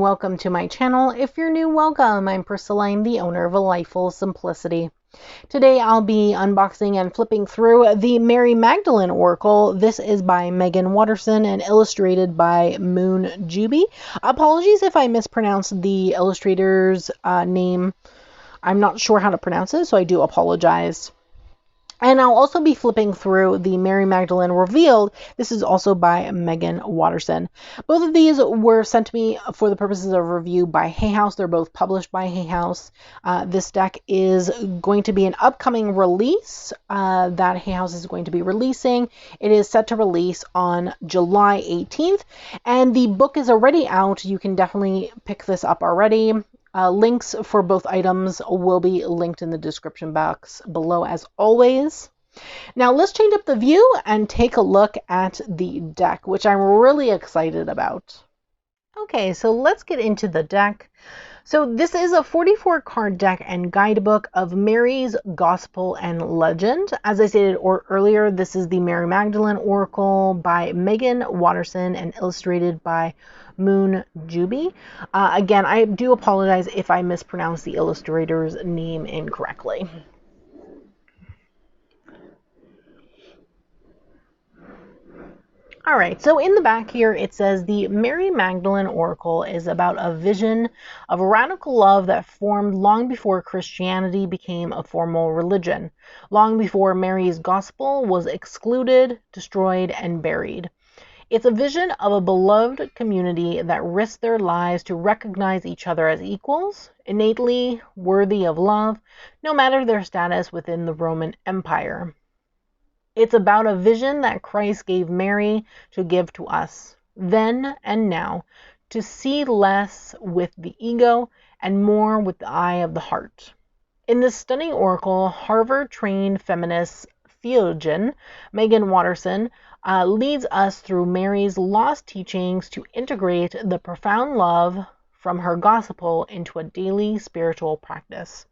welcome to my channel. If you're new, welcome. I'm Priscilla. I'm the owner of A Life Full of Simplicity. Today I'll be unboxing and flipping through the Mary Magdalene Oracle. This is by Meggan-Watterson and illustrated by Moonjube. Apologies if I mispronounce the illustrator's name. I'm not sure how to pronounce it, so I do apologize. And I'll also be flipping through the Mary-Magdalene-Revealed. This is also by Meggan-Watterson. Both of these were sent to me for the purposes of review by Hay House. They're both published by Hay House. This deck is going to be an upcoming release that Hay House is going to be releasing. It is set to release on July 18th, and the book is already out. You can definitely pick this up already. Links for both items will be linked in the description box below as always. Now let's change up the view and take a look at the deck, which I'm really excited about. Okay, so let's get into the deck. So this is a 44 card deck and guidebook of Mary's Gospel and Legend. As I stated earlier, this is the Mary Magdalene Oracle by Meggan-Watterson and illustrated by Moonjube. Again, I do apologize if I mispronounce the illustrator's name incorrectly. All right, so in the back here, it says the Mary Magdalene Oracle is about a vision of radical love that formed long before Christianity became a formal religion, long before Mary's gospel was excluded, destroyed, and buried. It's a vision of a beloved community that risked their lives to recognize each other as equals, innately worthy of love, no matter their status within the Roman Empire. It's about a vision that Christ gave Mary to give to us, then and now, to see less with the ego and more with the eye of the heart. In this stunning oracle, Harvard-trained feminist theologian Meggan-Watterson leads us through Mary's lost teachings to integrate the profound love from her gospel into a daily spiritual practice.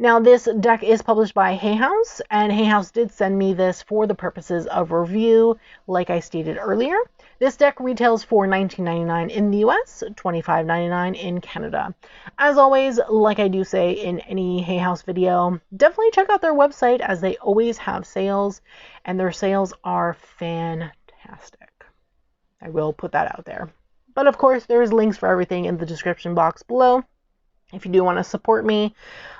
Now, this deck is published by Hay House, and Hay House did send me this for the purposes of review, like I stated earlier. This deck retails for $19.99 in the US, $25.99 in Canada. As always, like I do say in any Hay House video, definitely check out their website as they always have sales, and their sales are fantastic. I will put that out there. But of course, there's links for everything in the description box below. If you do want to support me,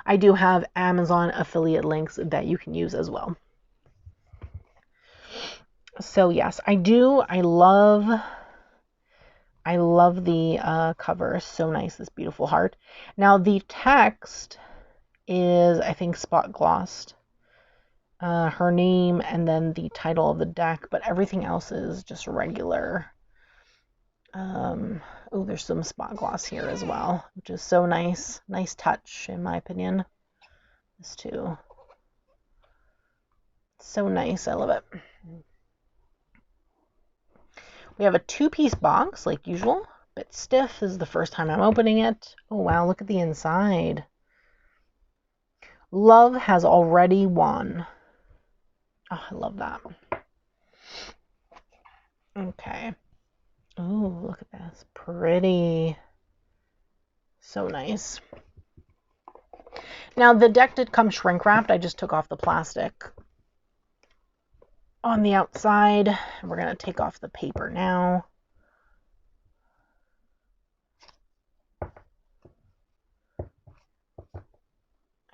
I do have Amazon affiliate links that you can use as well. So yes, I love the cover. It's so nice, this beautiful heart. Now the text is, I think, spot glossed. Her name and then the title of the deck, but everything else is just regular. Oh, there's some spot gloss here as well, which is so nice. Nice touch, in my opinion. This too. So nice. I love it. We have a two-piece box, like usual. A bit stiff. This is the first time I'm opening it. Oh, wow. Look at the inside. Love has already won. Oh, I love that. Okay. Oh, look at this. Pretty. So nice. Now, the deck did come shrink wrapped. I just took off the plastic on the outside. We're going to take off the paper now.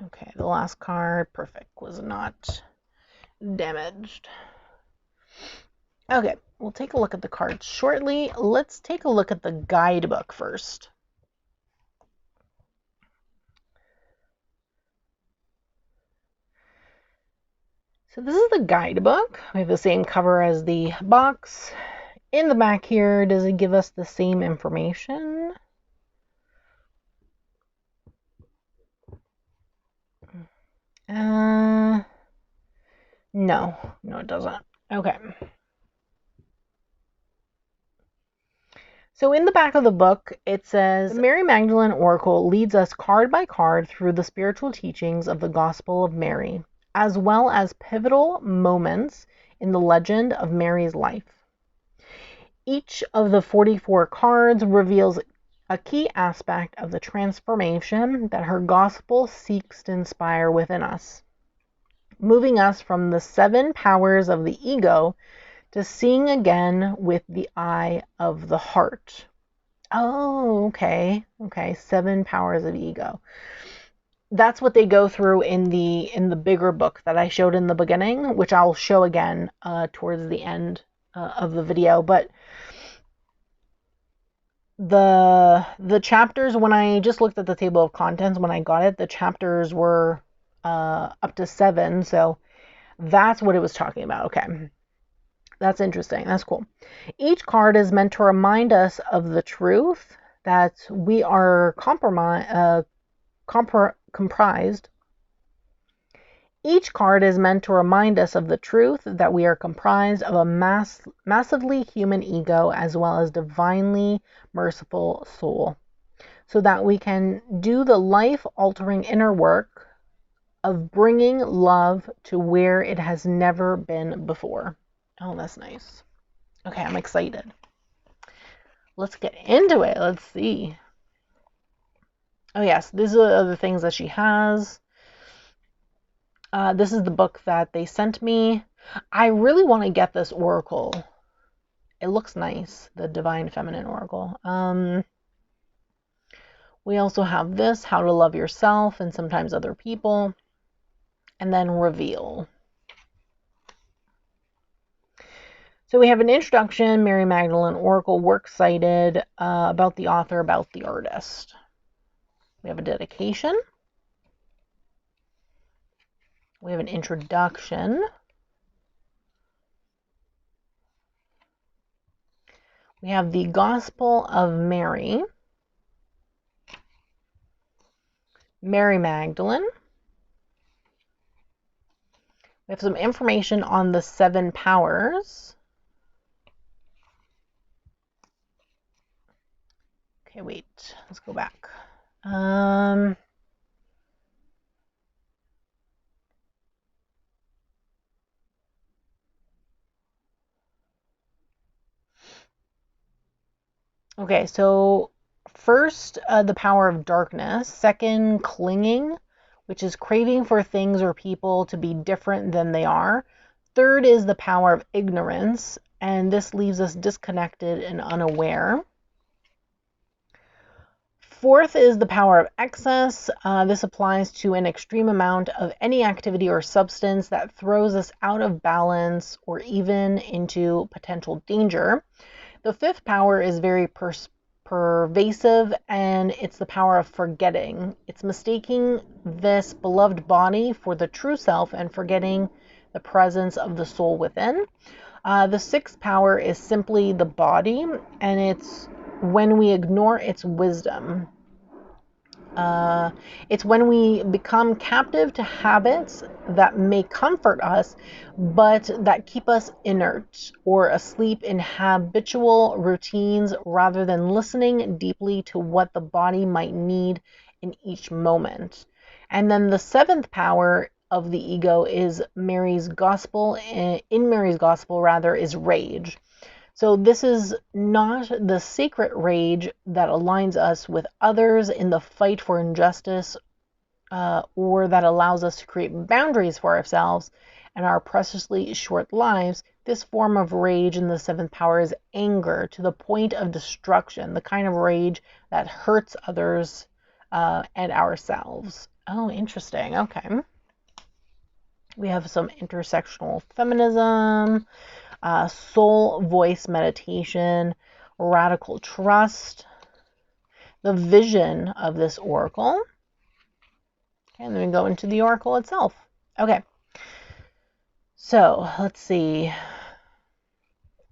Okay, the last card, perfect, was not damaged. Okay, we'll take a look at the cards shortly. Let's take a look at the guidebook first. So this is the guidebook. We have the same cover as the box. In the back here, does it give us the same information? No, it doesn't. Okay. So in the back of the book, it says, the Mary Magdalene Oracle leads us card by card through the spiritual teachings of the Gospel of Mary, as well as pivotal moments in the legend of Mary's life. Each of the 44 cards reveals a key aspect of the transformation that her gospel seeks to inspire within us, moving us from the 7 powers of the ego to seeing again with the eye of the heart. Oh, okay. Okay, 7 powers of ego. That's what they go through in the bigger book that I showed in the beginning, which I'll show again towards the end of the video. But the chapters, when I just looked at the table of contents when I got it, the chapters were up to 7, so that's what it was talking about. Okay, that's interesting. That's cool. Each card is meant to remind us of the truth that we are comprised. Each card is meant to remind us of the truth that we are comprised of a massively human ego as well as divinely merciful soul, so that we can do the life-altering inner work of bringing love to where it has never been before. Oh, that's nice. Okay, I'm excited. Let's get into it. Let's see. Oh, yes, these are the things that she has. This is the book that they sent me. I really want to get this oracle. It looks nice, the Divine Feminine Oracle. We also have this, How to Love Yourself and Sometimes Other People. And then Reveal. So we have an introduction, Mary Magdalene Oracle, works cited, about the author, about the artist. We have a dedication. We have an introduction. We have the Gospel of Mary, Mary Magdalene. We have some information on the 7 powers. Okay, wait, let's go back. Okay, so first, the power of darkness. Second, clinging, which is craving for things or people to be different than they are. Third is the power of ignorance, and this leaves us disconnected and unaware. Fourth is the power of excess. This applies to an extreme amount of any activity or substance that throws us out of balance or even into potential danger. The 5th power is very pervasive, and it's the power of forgetting. It's mistaking this beloved body for the true self and forgetting the presence of the soul within. The 6th power is simply the body, and it's when we ignore its wisdom. It's when we become captive to habits that may comfort us, but that keep us inert or asleep in habitual routines rather than listening deeply to what the body might need in each moment. And then the 7th power of the ego is Mary's gospel. In Mary's gospel, rather, is rage. So this is not the sacred rage that aligns us with others in the fight for injustice, or that allows us to create boundaries for ourselves and our preciously short lives. This form of rage in the 7th power is anger to the point of destruction, the kind of rage that hurts others and ourselves. Oh, interesting. Okay. We have some intersectional feminism. Soul voice meditation, radical trust, the vision of this oracle. Okay, and then we go into the oracle itself. Okay, so let's see.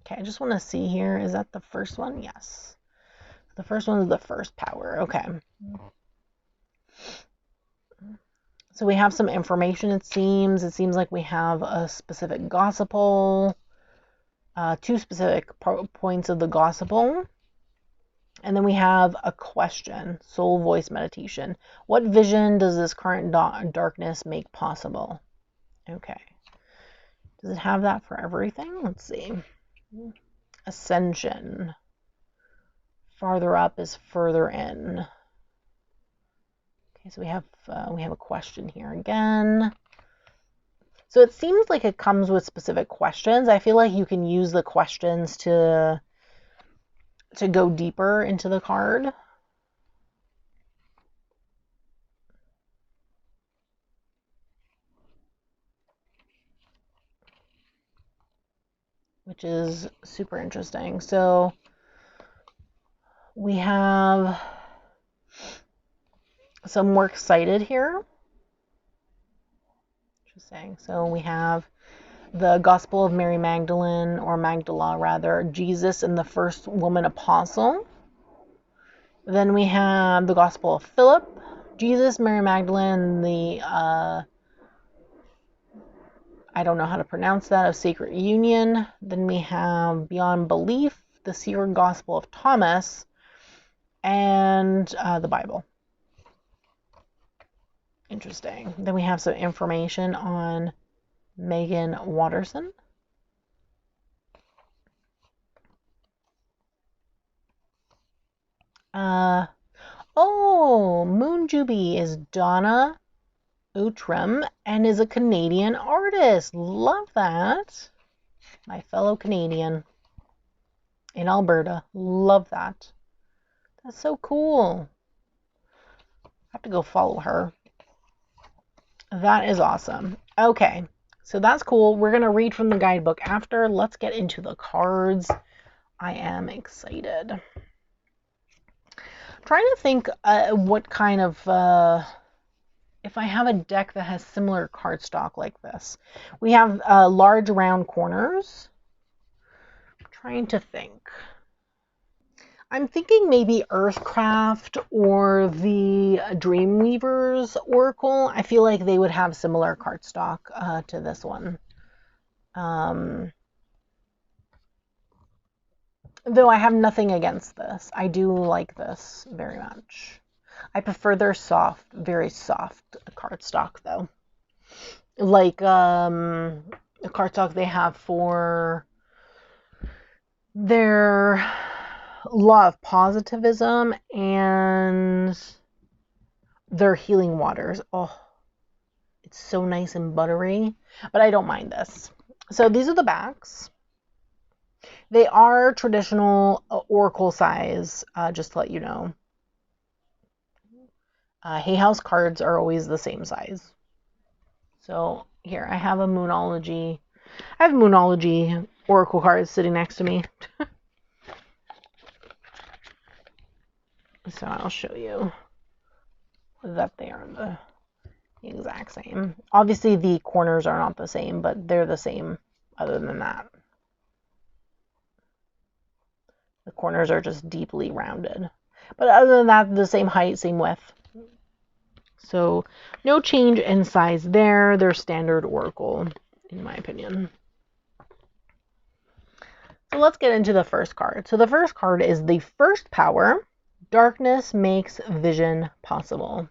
Okay, I just want to see here. Is that the first one? Yes. The first one is the 1st power. Okay. So we have some information, it seems. It seems like we have a specific gospel. 2 specific points of the gospel. And then we have a question, soul voice meditation. What vision does this current darkness make possible? Okay. Does it have that for everything? Let's see. Ascension. farther up is further in. Okay, so we have a question here again. So it seems like it comes with specific questions. I feel like you can use the questions to go deeper into the card. Which is super interesting. So we have some works cited here. Interesting. So we have the Gospel of Mary Magdalene, or Magdala rather, Jesus and the first woman apostle. Then we have the Gospel of Philip, Jesus, Mary Magdalene, the I don't know how to pronounce that, of Sacred Union. Then we have Beyond Belief, the Secret Gospel of Thomas, and the Bible. Interesting. Then we have some information on Meggan-Watterson. Moonjube is Donna Outram and is a Canadian artist. Love that. My fellow Canadian in Alberta. Love that. That's so cool. I have to go follow her. That is awesome. Okay, so that's cool. We're going to read from the guidebook after. Let's get into the cards. I am excited. Trying to think what kind of, if I have a deck that has similar cardstock like this. We have large round corners. I'm trying to think. I'm thinking maybe Earthcraft or the Dreamweaver's Oracle. I feel like they would have similar cardstock to this one. Though I have nothing against this. I do like this very much. I prefer their soft, very soft cardstock though. Like the cardstock they have for their Law of Positivism and their Healing Waters. Oh, it's so nice and buttery, but I don't mind this. So these are the backs. They are traditional oracle size, just to let you know. Hay House cards are always the same size. So here, I have a Moonology. I have Moonology oracle cards sitting next to me. So I'll show you that they are the exact same. Obviously, the corners are not the same, but they're the same other than that. The corners are just deeply rounded. But other than that, the same height, same width. So no change in size there. They're standard oracle, in my opinion. So let's get into the first card. So the first card is the first power. Darkness makes vision possible.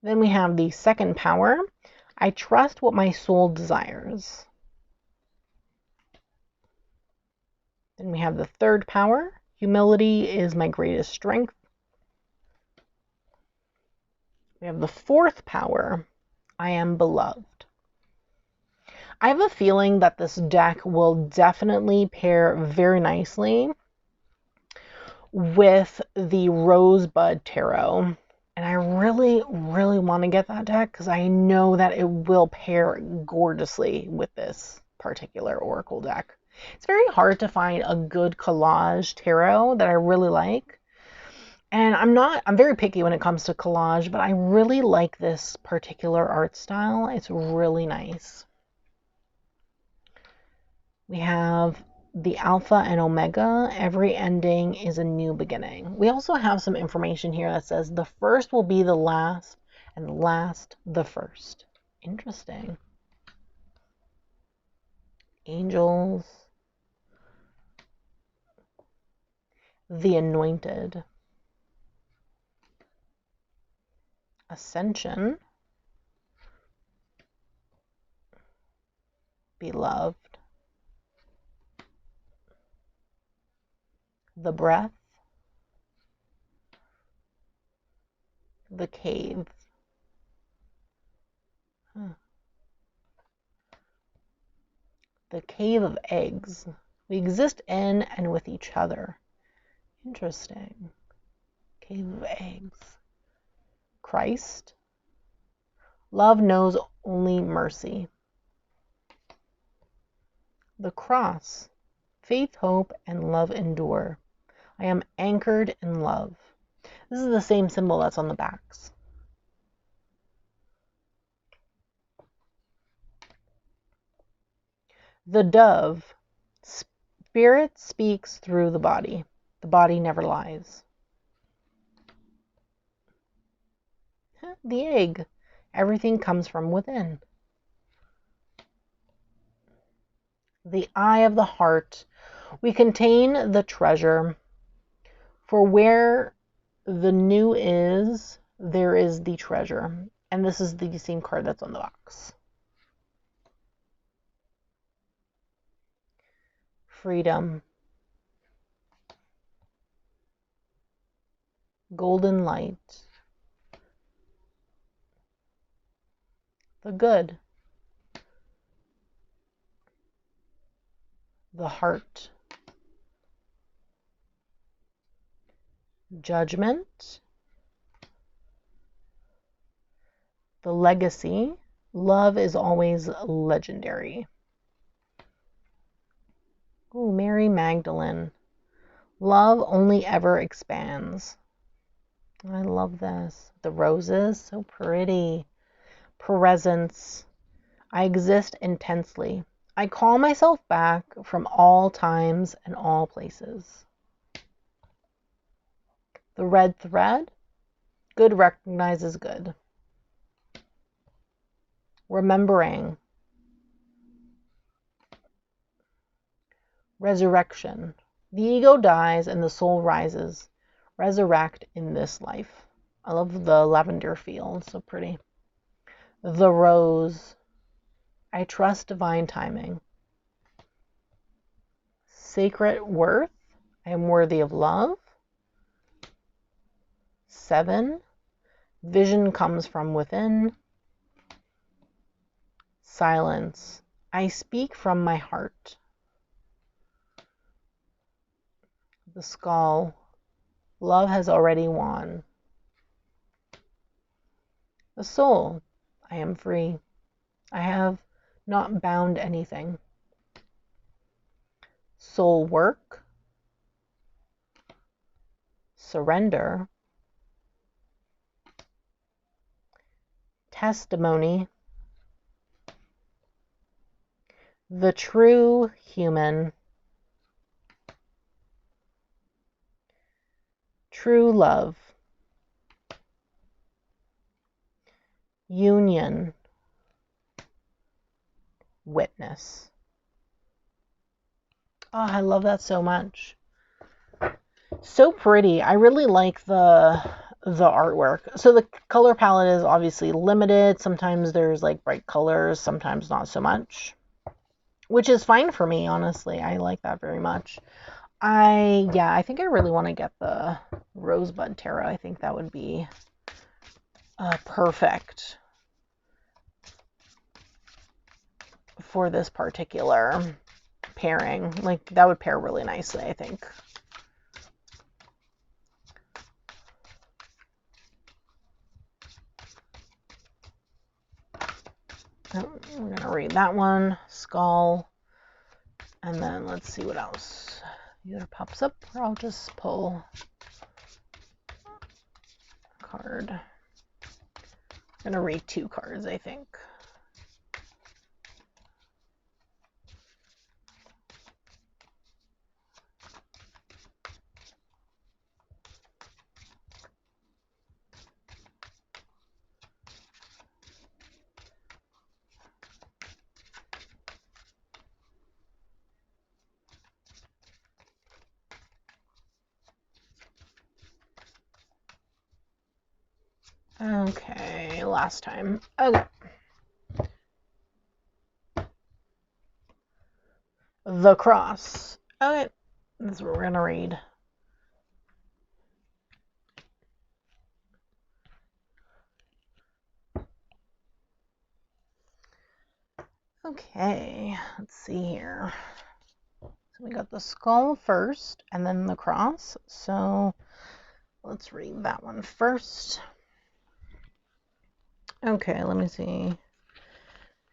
Then we have the second power. I trust what my soul desires. Then we have the third power. Humility is my greatest strength. We have the fourth power. I am beloved. I have a feeling that this deck will definitely pair very nicely with the Rosebud Tarot. And I really, really want to get that deck because I know that it will pair gorgeously with this particular Oracle deck. It's very hard to find a good collage tarot that I really like. And I'm very picky when it comes to collage, but I really like this particular art style. It's really nice. We have the Alpha and Omega. Every ending is a new beginning. We also have some information here that says the first will be the last and the last the first. Interesting. Angels. The Anointed. Ascension. Beloved. the breath, the cave. The cave of eggs. We exist in and with each other. Interesting. Cave of eggs. Christ. Love knows only mercy. The cross. Faith, hope, and love endure. I am anchored in love. This is the same symbol that's on the backs. The dove. Spirit speaks through the body. The body never lies. The egg. Everything comes from within. The eye of the heart. We contain the treasure. For where the new is, there is the treasure. And this is the same card that's on the box. Freedom. Golden light. The good. The heart. Judgment. The legacy. Love is always legendary. Ooh, Mary Magdalene. Love only ever expands. I love this. The roses, so pretty. Presence. I exist intensely. I call myself back from all times and all places. The red thread. Good recognizes good. Remembering. Resurrection. The ego dies and the soul rises. Resurrect in this life. I love the lavender field, so pretty. The rose. I trust divine timing. Sacred worth. I am worthy of love. 7. Vision comes from within. Silence. I speak from my heart. The skull. Love has already won. The soul. I am free. I have not bound anything. Soul work. Surrender. Testimony. The true human. True love. Union. Witness. Oh, I love that so much. So pretty. I really like the artwork. So the color palette is obviously limited. Sometimes there's like bright colors, sometimes not so much, which is fine for me, honestly. I like that very much. I think I really want to get the Rosebud Tarot. I think that would be perfect for this particular pairing. Like, that would pair really nicely, I think. We're going to read that one, Skull, and then let's see what else either pops up, or I'll just pull a card. I'm going to read 2 cards, I think. Okay, last time. Okay. The Cross. Okay, this is what we're going to read. Okay, let's see here. So we got the skull first and then the cross. So let's read that one first. Okay, let me see.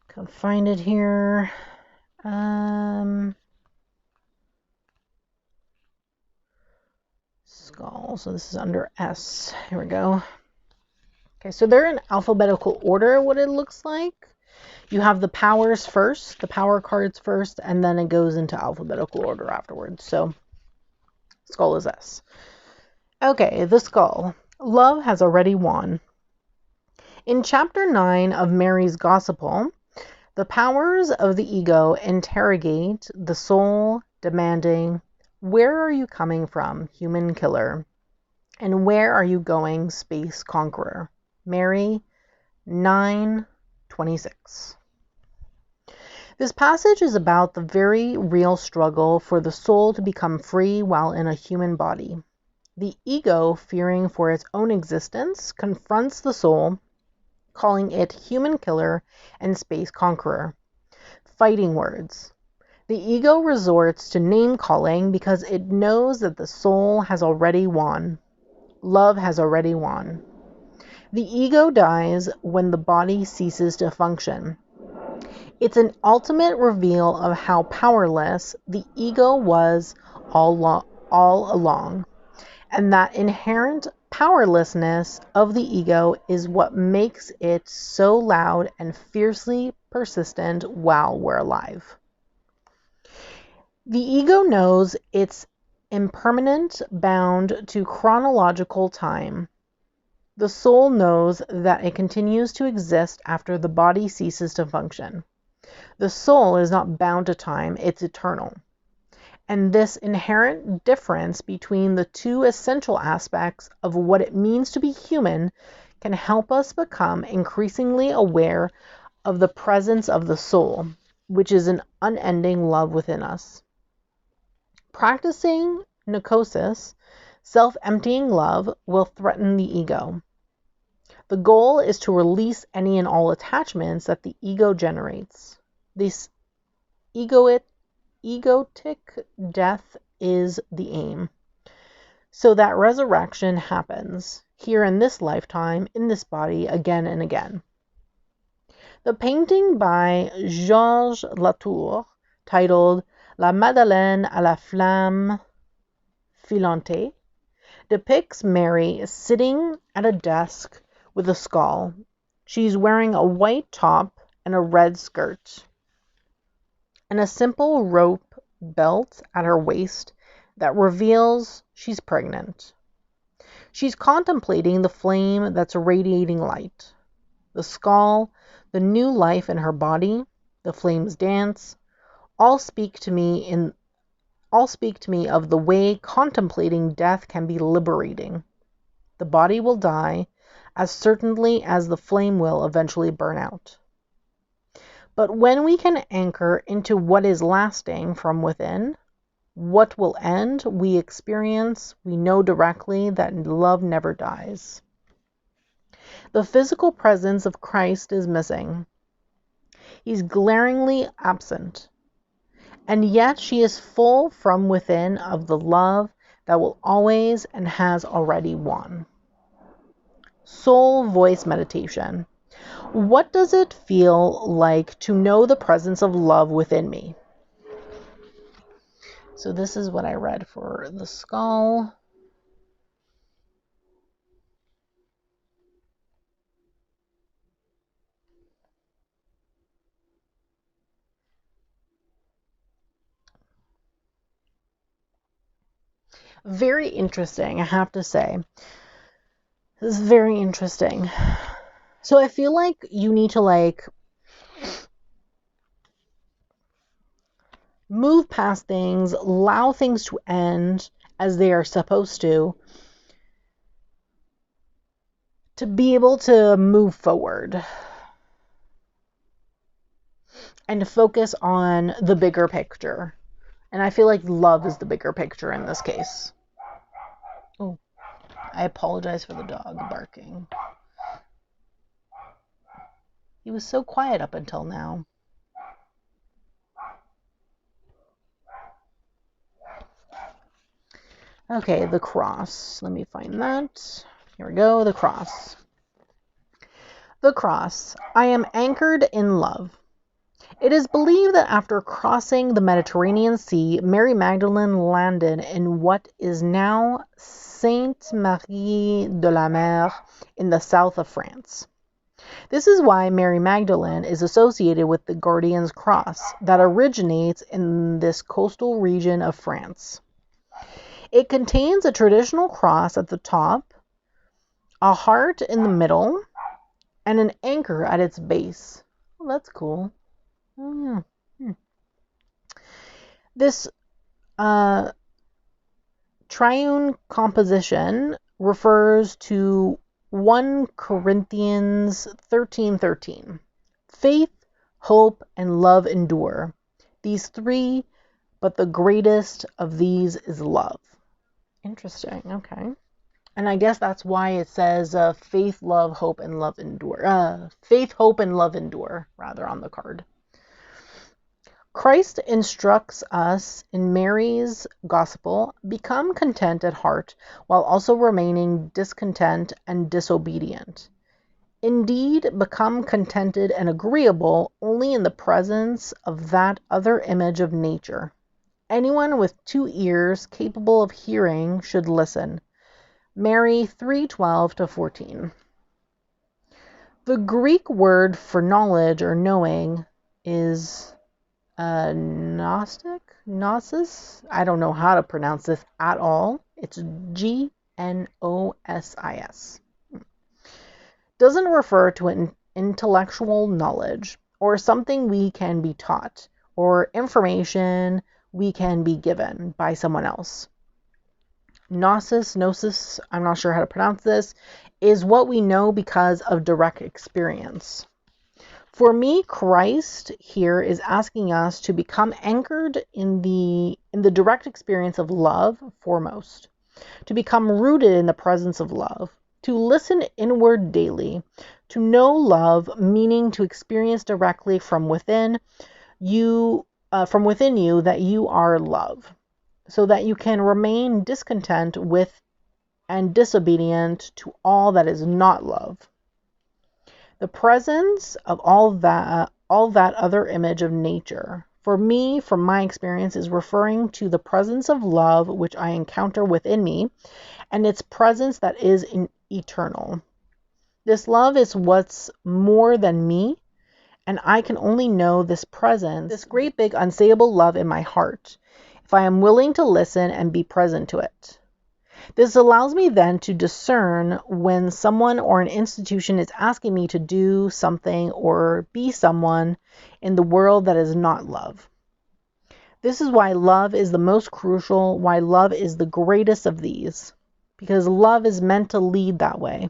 Can find it here. Skull. So this is under S. Here we go. Okay, so they're in alphabetical order, what it looks like. You have the powers first, the power cards first, and then it goes into alphabetical order afterwards. So, skull is S. Okay, the skull. Love has already won. In chapter 9 of Mary's Gospel, the powers of the ego interrogate the soul, demanding, "Where are you coming from, human killer? And where are you going, space conqueror?" Mary 9:26. This passage is about the very real struggle for the soul to become free while in a human body. The ego, fearing for its own existence, confronts the soul, calling it human killer and space conqueror. Fighting words. The ego resorts to name calling because it knows that the soul has already won. Love has already won. The ego dies when the body ceases to function. It's an ultimate reveal of how powerless the ego was all along, and that inherent powerlessness of the ego is what makes it so loud and fiercely persistent while we're alive. The ego knows it's impermanent, bound to chronological time. The soul knows that it continues to exist after the body ceases to function. The soul is not bound to time, it's eternal. And this inherent difference between the two essential aspects of what it means to be human can help us become increasingly aware of the presence of the soul, which is an unending love within us. Practicing gnosis, self-emptying love, will threaten the ego. The goal is to release any and all attachments that the ego generates. This egoic death is the aim, so that resurrection happens here in this lifetime, in this body, again and again. The painting by Georges Latour, titled La Madeleine à la flamme filante, depicts Mary sitting at a desk with a skull. She's wearing a white top and a red skirt, and a simple rope belt at her waist that reveals she's pregnant. She's contemplating the flame that's radiating light. The skull, the new life in her body, the flame's dance, all speak to me of the way contemplating death can be liberating. The body will die as certainly as the flame will eventually burn out. But when we can anchor into what is lasting from within, what will end, we experience, we know directly that love never dies. The physical presence of Christ is missing. He's glaringly absent. And yet she is full from within of the love that will always and has already won. Soul voice meditation. What does it feel like to know the presence of love within me? So this is what I read for the skull. Very interesting, I have to say. This is very interesting. So I feel like you need to move past things, allow things to end as they are supposed to be able to move forward and to focus on the bigger picture. And I feel like love is the bigger picture in this case. Oh, I apologize for the dog barking. He was so quiet up until now. Okay, the cross. Let me find that. Here we go, the cross. The cross. I am anchored in love. It is believed that after crossing the Mediterranean Sea, Mary Magdalene landed in what is now Sainte-Marie-de-la-Mer in the south of France. This is why Mary Magdalene is associated with the Guardian's Cross that originates in this coastal region of France. It contains a traditional cross at the top, a heart in the middle, and an anchor at its base. Well, that's cool. Oh, yeah. This triune composition refers to 1 Corinthians 13:13. Faith, hope, and love endure. These three, but the greatest of these is love. Interesting. Okay. And I guess that's why it says faith, love, hope, and love endure. Faith, hope, and love endure, rather, on the card. Christ instructs us in Mary's gospel, become content at heart while also remaining discontent and disobedient. Indeed, become contented and agreeable only in the presence of that other image of nature. Anyone with 2 ears capable of hearing should listen. Mary 3:12-14. The Greek word for knowledge or knowing is gnosis. I don't know how to pronounce this at all. It's Gnosis. Doesn't refer to an intellectual knowledge or something we can be taught or information we can be given by someone else. Gnosis, I'm not sure how to pronounce this, is what we know because of direct experience. For me, Christ here is asking us to become anchored in the direct experience of love foremost, to become rooted in the presence of love, to listen inward daily, to know love, meaning to experience directly from within you that you are love, so that you can remain discontent with and disobedient to all that is not love. The presence of all that other image of nature, for me, from my experience, is referring to the presence of love which I encounter within me, and its presence that is eternal. This love is what's more than me, and I can only know this presence, this great big unsayable love in my heart, if I am willing to listen and be present to it. This allows me then to discern when someone or an institution is asking me to do something or be someone in the world that is not love. This is why love is the most crucial, why love is the greatest of these, because love is meant to lead that way.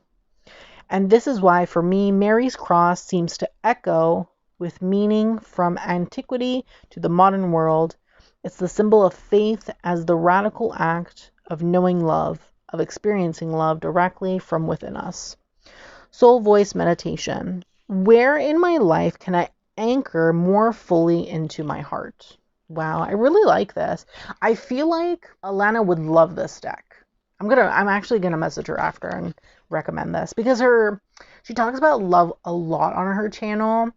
And this is why, for me, Mary's cross seems to echo with meaning from antiquity to the modern world. It's the symbol of faith as the radical act of knowing love, of experiencing love directly from within us. Soul voice meditation. Where in my life can I anchor more fully into my heart? Wow, I really like this. I feel like Alana would love this deck. I'm actually gonna message her after and recommend this because she talks about love a lot on her channel.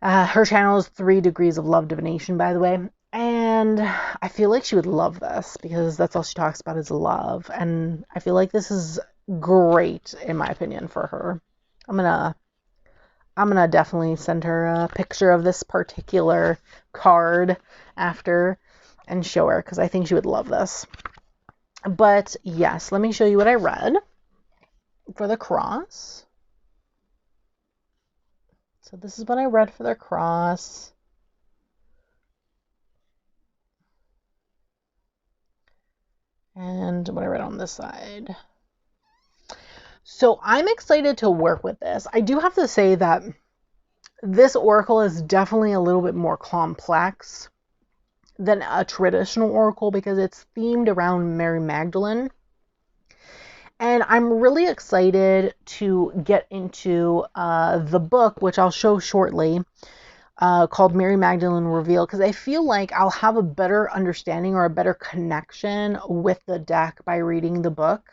Her channel is 3 Degrees of Love Divination, by the way. And I feel like she would love this because that's all she talks about is love. And I feel like this is great, in my opinion, for her. I'm gonna definitely send her a picture of this particular card after and show her because I think she would love this. But yes, let me show you what I read for the cross. So this is what I read for the cross. And what I read on this side. So I'm excited to work with this. I do have to say that this oracle is definitely a little bit more complex than a traditional oracle because it's themed around Mary Magdalene. And I'm really excited to get into the book, which I'll show shortly, called Mary Magdalene Revealed, because I feel like I'll have a better understanding or a better connection with the deck by reading the book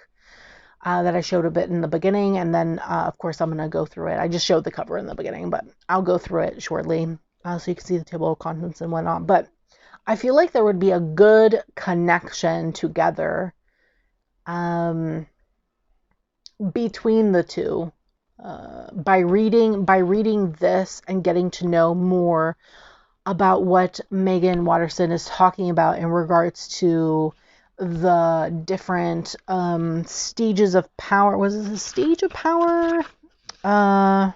that I showed a bit in the beginning. And then, of course, I'm going to go through it. I just showed the cover in the beginning, but I'll go through it shortly so you can see the table of contents and whatnot. But I feel like there would be a good connection together between the two by reading this and getting to know more about what Meggan Watterson is talking about in regards to the different stages of power. Was it a stage of power? I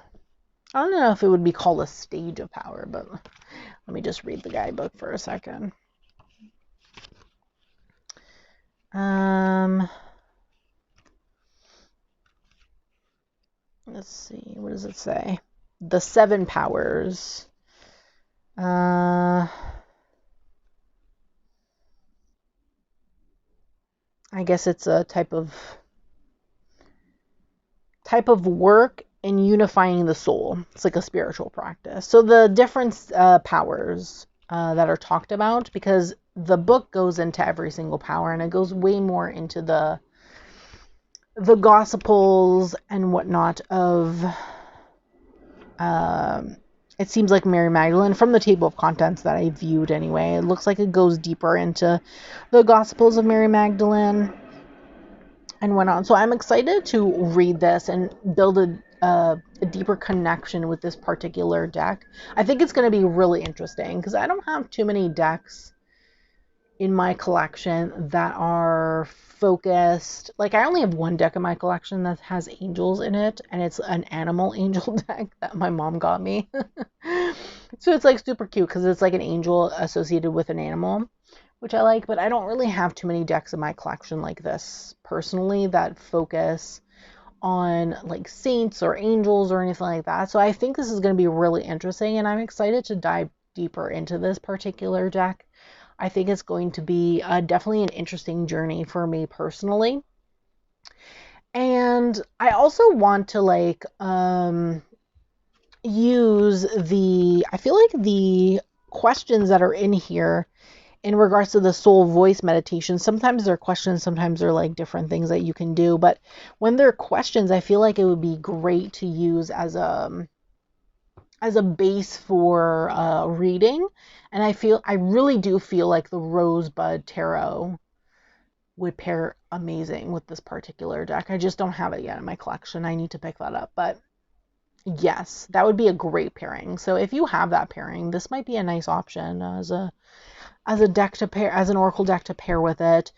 don't know if it would be called a stage of power, but let me just read the guidebook for a second. Let's see, what does it say? The 7 powers. I guess it's a type of work in unifying the soul. It's like a spiritual practice. So the different powers that are talked about, because the book goes into every single power, and it goes way more into the gospels and whatnot of it seems like Mary Magdalene, from the table of contents that I viewed anyway. It looks like it goes deeper into the Gospels of Mary Magdalene and whatnot. So I'm excited to read this and build a deeper connection with this particular deck. I think it's going to be really interesting because I don't have too many decks in my collection that are focused. Like, I only have one deck in my collection that has angels in it, and it's an animal angel deck that my mom got me. So it's like super cute because it's like an angel associated with an animal, which I like, but I don't really have too many decks in my collection like this personally that focus on like saints or angels or anything like that. So I think this is going to be really interesting, and I'm excited to dive deeper into this particular deck. I think it's going to be definitely an interesting journey for me personally. And I also want to like use I feel like the questions that are in here in regards to the soul voice meditation. Sometimes they're questions, sometimes they're like different things that you can do. But when they're questions, I feel like it would be great to use as a base for reading. And I really do feel like the Rosebud Tarot would pair amazing with this particular deck. I just don't have it yet in my collection. I need to pick that up. But yes, that would be a great pairing. So if you have that pairing, this might be a nice option as a deck to pair, as an oracle deck to pair with it.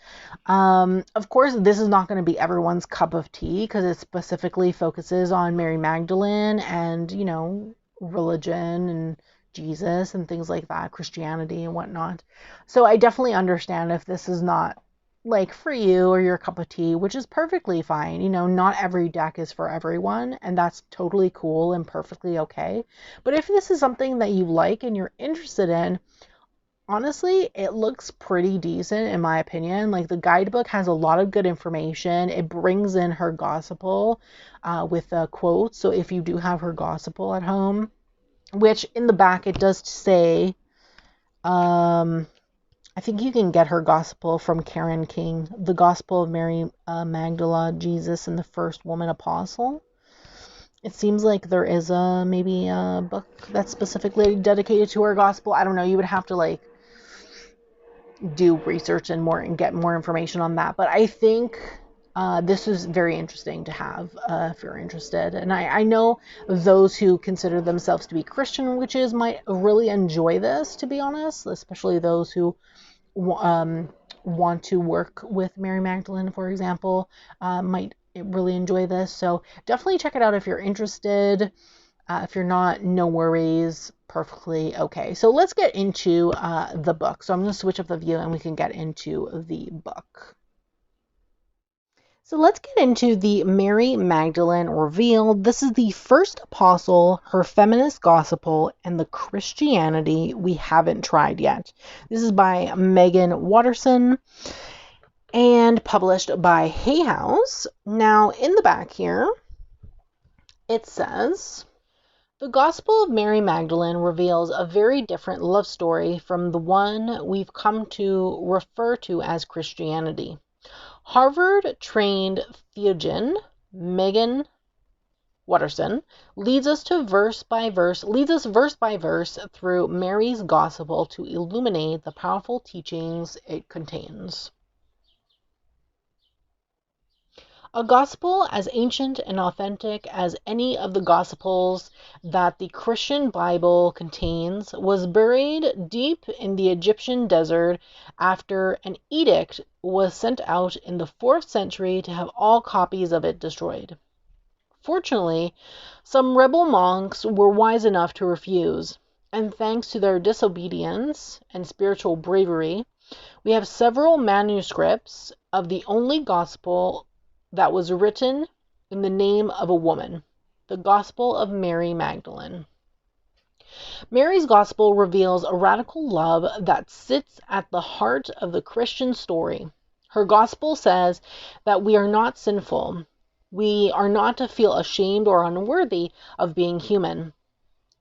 Of course, this is not going to be everyone's cup of tea because it specifically focuses on Mary Magdalene and, you know, religion and Jesus and things like that, Christianity and whatnot. So I definitely understand if this is not like for you or your cup of tea, which is perfectly fine. You know, not every deck is for everyone, and that's totally cool and perfectly okay. But if this is something that you like and you're interested in, honestly, it looks pretty decent in my opinion. Like, the guidebook has a lot of good information. It brings in her gospel with quotes. So if you do have her gospel at home, which in the back it does say, I think you can get her gospel from Karen King, the Gospel of Mary Magdalene, Jesus, and the First Woman Apostle. It seems like there is maybe a book that's specifically dedicated to her gospel. I don't know. You would have to like do research and get more information on that. But I think this is very interesting to have if you're interested. And I know those who consider themselves to be Christian witches might really enjoy this, to be honest, especially those who want to work with Mary Magdalene, for example, might really enjoy this. So definitely check it out if you're interested. If you're not, no worries, perfectly okay. So let's get into the book. So I'm going to switch up the view and we can get into the book. So let's get into the Mary Magdalene Revealed. This is the first apostle, her feminist gospel, and the Christianity we haven't tried yet. This is by Meggan Watterson and published by Hay House. Now, in the back here, it says, The Gospel of Mary Magdalene reveals a very different love story from the one we've come to refer to as Christianity. Harvard-trained theologian Meggan-Watterson leads us verse by verse through Mary's Gospel to illuminate the powerful teachings it contains. A gospel as ancient and authentic as any of the gospels that the Christian Bible contains was buried deep in the Egyptian desert after an edict was sent out in the 4th century to have all copies of it destroyed. Fortunately, some rebel monks were wise enough to refuse, and thanks to their disobedience and spiritual bravery, we have several manuscripts of the only gospel that was written in the name of a woman, the Gospel of Mary Magdalene. Mary's Gospel reveals a radical love that sits at the heart of the Christian story. Her Gospel says that we are not sinful. We are not to feel ashamed or unworthy of being human.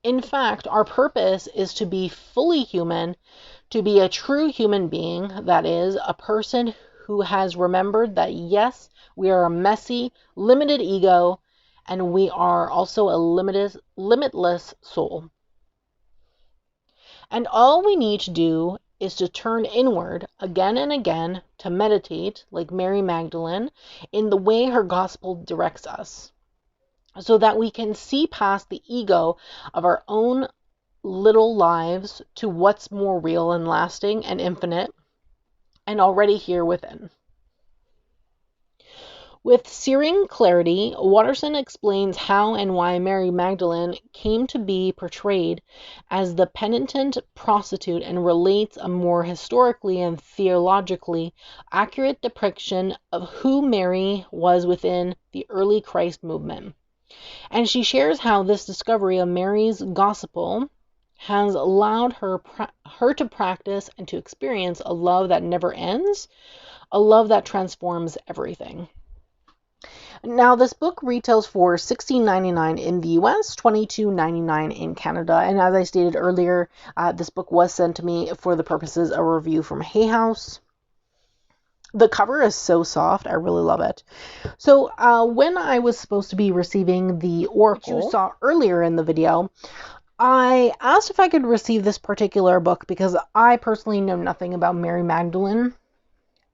In fact, our purpose is to be fully human, to be a true human being, that is, a person who has remembered that yes, we are a messy, limited ego, and we are also a limitless soul. And all we need to do is to turn inward again and again to meditate, like Mary Magdalene, in the way her gospel directs us, so that we can see past the ego of our own little lives to what's more real and lasting and infinite and already here within. With searing clarity, Watterson explains how and why Mary Magdalene came to be portrayed as the penitent prostitute and relates a more historically and theologically accurate depiction of who Mary was within the early Christ movement. And she shares how this discovery of Mary's gospel has allowed her to practice and to experience a love that never ends, a love that transforms everything. Now, this book retails for $16.99 in the US, $22.99 in Canada, and as I stated earlier, this book was sent to me for the purposes of a review from Hay House. The cover is so soft. I really love it. So when I was supposed to be receiving the Oracle, which you saw earlier in the video, I asked if I could receive this particular book because I personally know nothing about Mary Magdalene.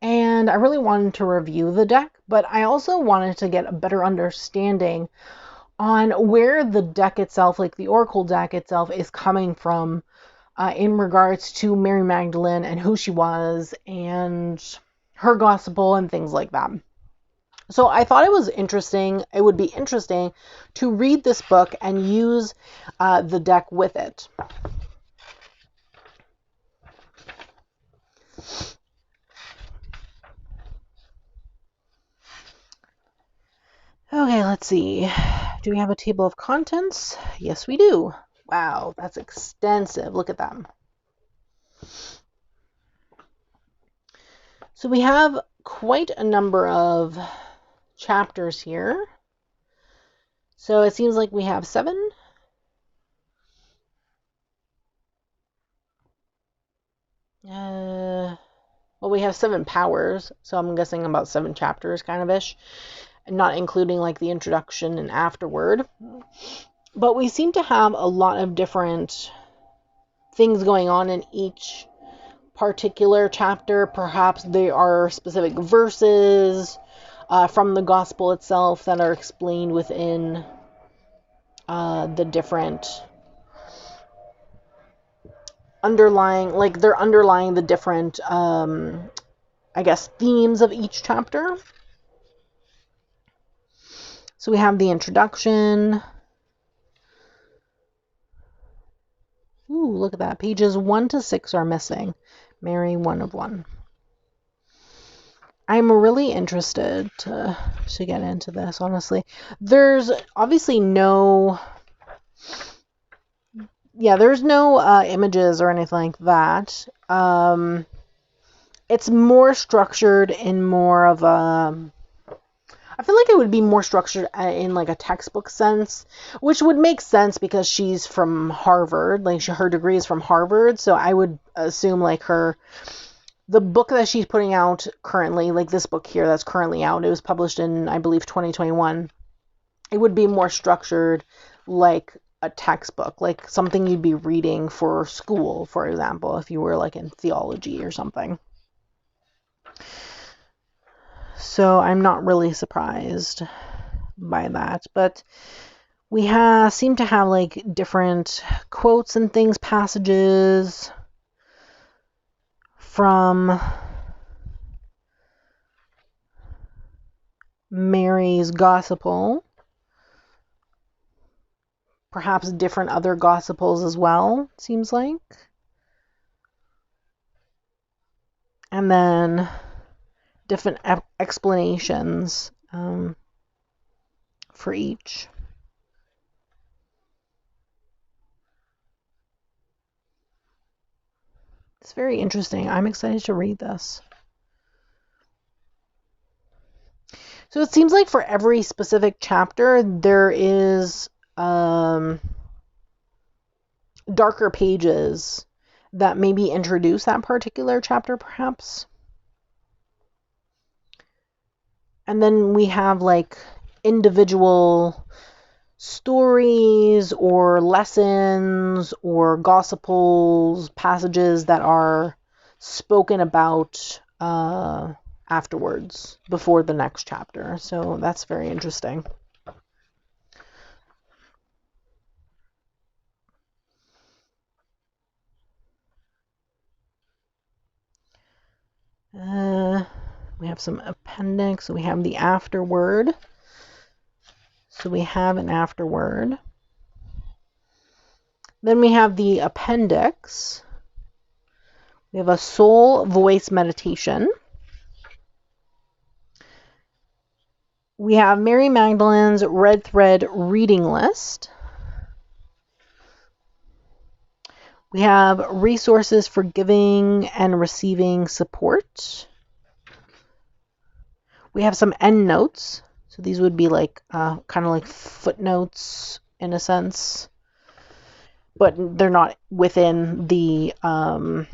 And I really wanted to review the deck, but I also wanted to get a better understanding on where the deck itself, like the Oracle deck itself, is coming from in regards to Mary Magdalene and who she was and her gospel and things like that. So I thought it would be interesting to read this book and use the deck with it. Okay, let's see. Do we have a table of contents? Yes, we do. Wow, that's extensive. Look at that. So we have quite a number of chapters here. So it seems like we have 7. Well, we have 7 powers, so I'm guessing about 7 chapters, kind of ish. Not including like the introduction and afterward. But we seem to have a lot of different things going on in each particular chapter. Perhaps there are specific verses from the gospel itself that are explained within the different underlying the different I guess themes of each chapter. So we have the introduction. Ooh, look at that. Pages 1 to 6 are missing. Mary, 1 of 1. I'm really interested to get into this, honestly. There's obviously no images or anything like that. It's more structured in more of a I feel like it would be more structured in like a textbook sense, which would make sense because she's from Harvard. Like her degree is from Harvard, so I would assume like the book that she's putting out currently, like this book here that's currently out, it was published in, I believe, 2021. It would be more structured like a textbook, like something you'd be reading for school, for example, if you were like in theology or something. So I'm not really surprised by that. But we seem to have like different quotes and things, passages from Mary's Gospel, perhaps different other Gospels as well, seems like. And then different explanations for each. It's very interesting. I'm excited to read this. So it seems like for every specific chapter, there is darker pages that maybe introduce that particular chapter, perhaps. And then we have like individual stories or lessons or gospels, passages that are spoken about afterwards, before the next chapter. So that's very interesting. We have some appendix. We have the afterword. So we have an afterword. Then we have the appendix. We have a soul voice meditation. We have Mary Magdalene's red thread reading list. We have resources for giving and receiving support. We have some end notes. So these would be like kind of like footnotes in a sense, but they're not within the kind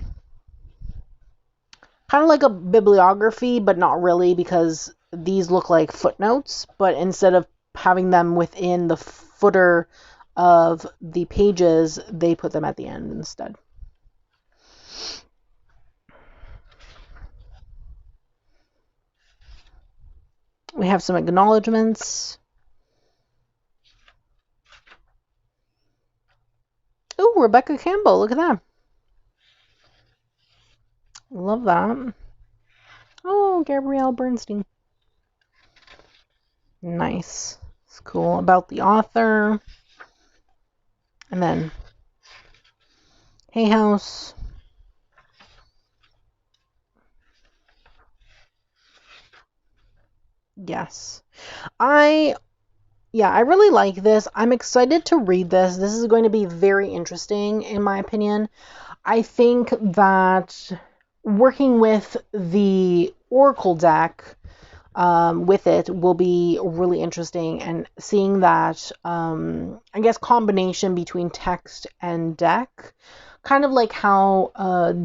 of like a bibliography, but not really, because these look like footnotes, but instead of having them within the footer of the pages, they put them at the end instead. We have some acknowledgements. Oh, Rebecca Campbell, look at that. Love that. Oh, Gabrielle Bernstein. Nice. It's cool. About the author. And then Hay House. Yes. I really like this. I'm excited to read this. This is going to be very interesting, in my opinion. I think that working with the Oracle deck with it will be really interesting, and seeing that, I guess, combination between text and deck, kind of like how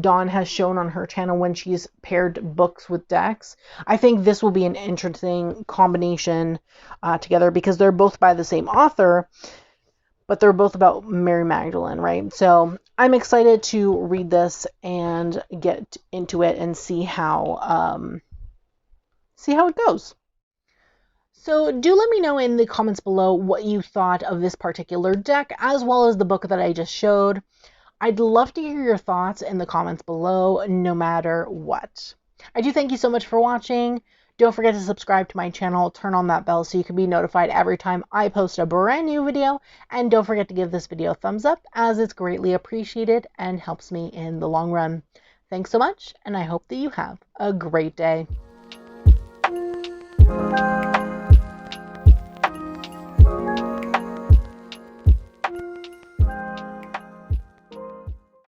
Dawn has shown on her channel when she's paired books with decks. I think this will be an interesting combination together, because they're both by the same author, but they're both about Mary Magdalene, right? So I'm excited to read this and get into it and see how it goes. So do let me know in the comments below what you thought of this particular deck, as well as the book that I just showed. I'd love to hear your thoughts in the comments below, no matter what. I do thank you so much for watching. Don't forget to subscribe to my channel, turn on that bell so you can be notified every time I post a brand new video, and don't forget to give this video a thumbs up, as it's greatly appreciated and helps me in the long run. Thanks so much, and I hope that you have a great day.